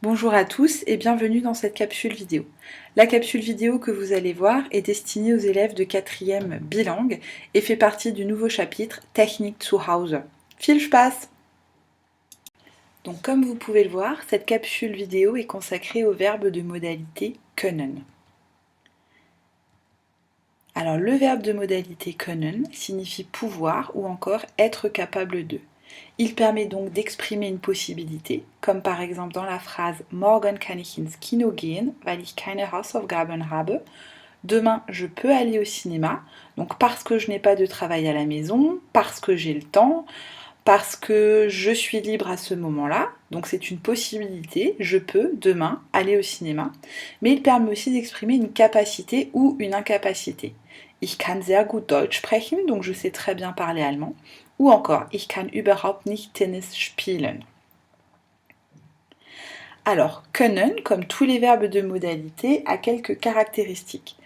Bonjour à tous et bienvenue dans cette capsule vidéo. La capsule vidéo que vous allez voir est destinée aux élèves de 4e bilingue et fait partie du nouveau chapitre Technik zu Hause. Viel Spaß! Donc comme vous pouvez le voir, cette capsule vidéo est consacrée au verbe de modalité können. Alors le verbe de modalité können signifie pouvoir ou encore être capable de. Il permet donc d'exprimer une possibilité, comme par exemple dans la phrase Morgen kann ich ins Kino gehen, weil ich keine Hausaufgaben habe. Demain, je peux aller au cinéma, donc parce que je n'ai pas de travail à la maison, parce que j'ai le temps, parce que je suis libre à ce moment-là. Donc c'est une possibilité, je peux demain aller au cinéma. Mais il permet aussi d'exprimer une capacité ou une incapacité. Ich kann sehr gut Deutsch sprechen, donc je sais très bien parler allemand. Ou encore, ich kann überhaupt nicht Tennis spielen. Alors, können, comme tous les verbes de modalité, a quelques caractéristiques.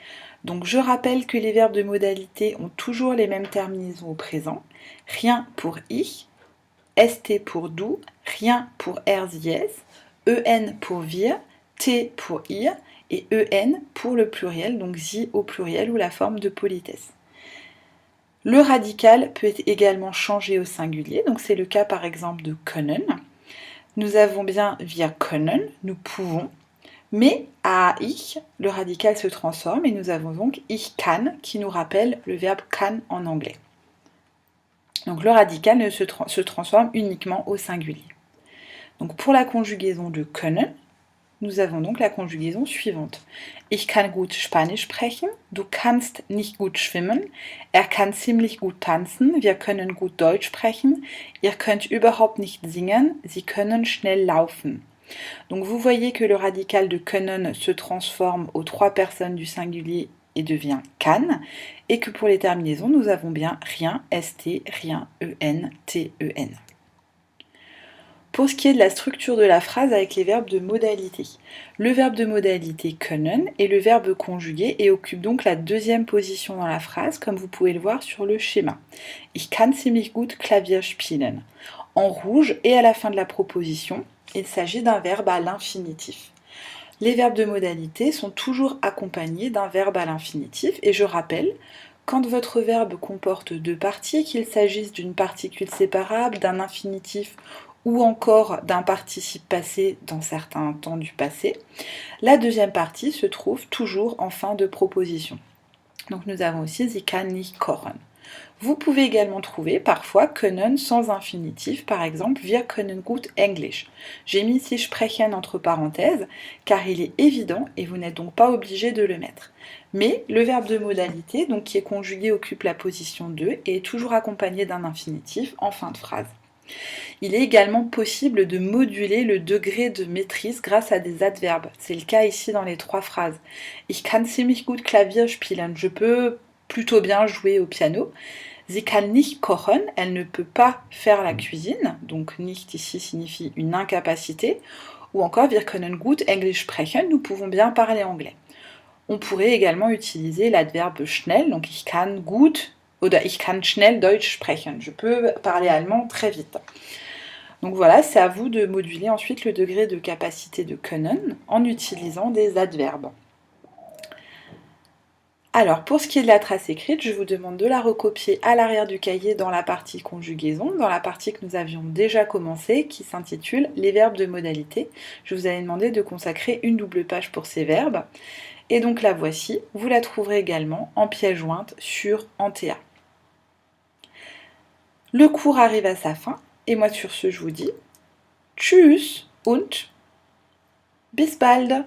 Donc, je rappelle que les verbes de modalité ont toujours les mêmes terminaisons au présent. Rien pour ich, st pour du, rien pour er, sie, es, en pour wir, t pour ihr et en pour le pluriel, donc sie au pluriel ou la forme de politesse. Le radical peut également changer au singulier, donc c'est le cas par exemple de können. Nous avons bien wir können, nous pouvons, mais à ich, le radical se transforme et nous avons donc ich kann qui nous rappelle le verbe kann en anglais. Donc le radical se transforme uniquement au singulier. Donc pour la conjugaison de können, nous avons donc la conjugaison suivante. Ich kann gut Spanisch sprechen, du kannst nicht gut schwimmen, er kann ziemlich gut tanzen, wir können gut Deutsch sprechen, ihr könnt überhaupt nicht singen, sie können schnell laufen. Donc vous voyez que le radical de können se transforme aux trois personnes du singulier et devient kann, et que pour les terminaisons, nous avons bien rien, st, rien, en, ten. Pour ce qui est de la structure de la phrase avec les verbes de modalité, le verbe de modalité können est le verbe conjugué et occupe donc la deuxième position dans la phrase, comme vous pouvez le voir sur le schéma. Ich kann ziemlich gut Klavier spielen. En rouge et à la fin de la proposition, il s'agit d'un verbe à l'infinitif. Les verbes de modalité sont toujours accompagnés d'un verbe à l'infinitif et je rappelle, quand votre verbe comporte deux parties, qu'il s'agisse d'une particule séparable, d'un infinitif ou encore d'un participe passé dans certains temps du passé, la deuxième partie se trouve toujours en fin de proposition. Donc nous avons aussi Sie kann nicht kochen. Vous pouvez également trouver parfois können sans infinitif, par exemple wir können gut Englisch. J'ai mis ici sprechen entre parenthèses car il est évident et vous n'êtes donc pas obligé de le mettre. Mais le verbe de modalité, donc qui est conjugué, occupe la position 2 et est toujours accompagné d'un infinitif en fin de phrase. Il est également possible de moduler le degré de maîtrise grâce à des adverbes. C'est le cas ici dans les trois phrases. Ich kann ziemlich gut Klavier spielen. Je peux plutôt bien jouer au piano. Sie kann nicht kochen. Elle ne peut pas faire la cuisine. Donc nicht ici signifie une incapacité. Ou encore wir können gut Englisch sprechen. Nous pouvons bien parler anglais. On pourrait également utiliser l'adverbe schnell. Donc ich kann gut oder ich kann schnell Deutsch sprechen. Je peux parler allemand très vite. Donc voilà, c'est à vous de moduler ensuite le degré de capacité de können en utilisant des adverbes. Alors, pour ce qui est de la trace écrite, je vous demande de la recopier à l'arrière du cahier dans la partie conjugaison, dans la partie que nous avions déjà commencée, qui s'intitule « Les verbes de modalité ». Je vous avais demandé de consacrer une double page pour ces verbes. Et donc la voici, vous la trouverez également en pièce jointe sur Antea. Le cours arrive à sa fin, et moi sur ce je vous dis Tschüss und bis bald!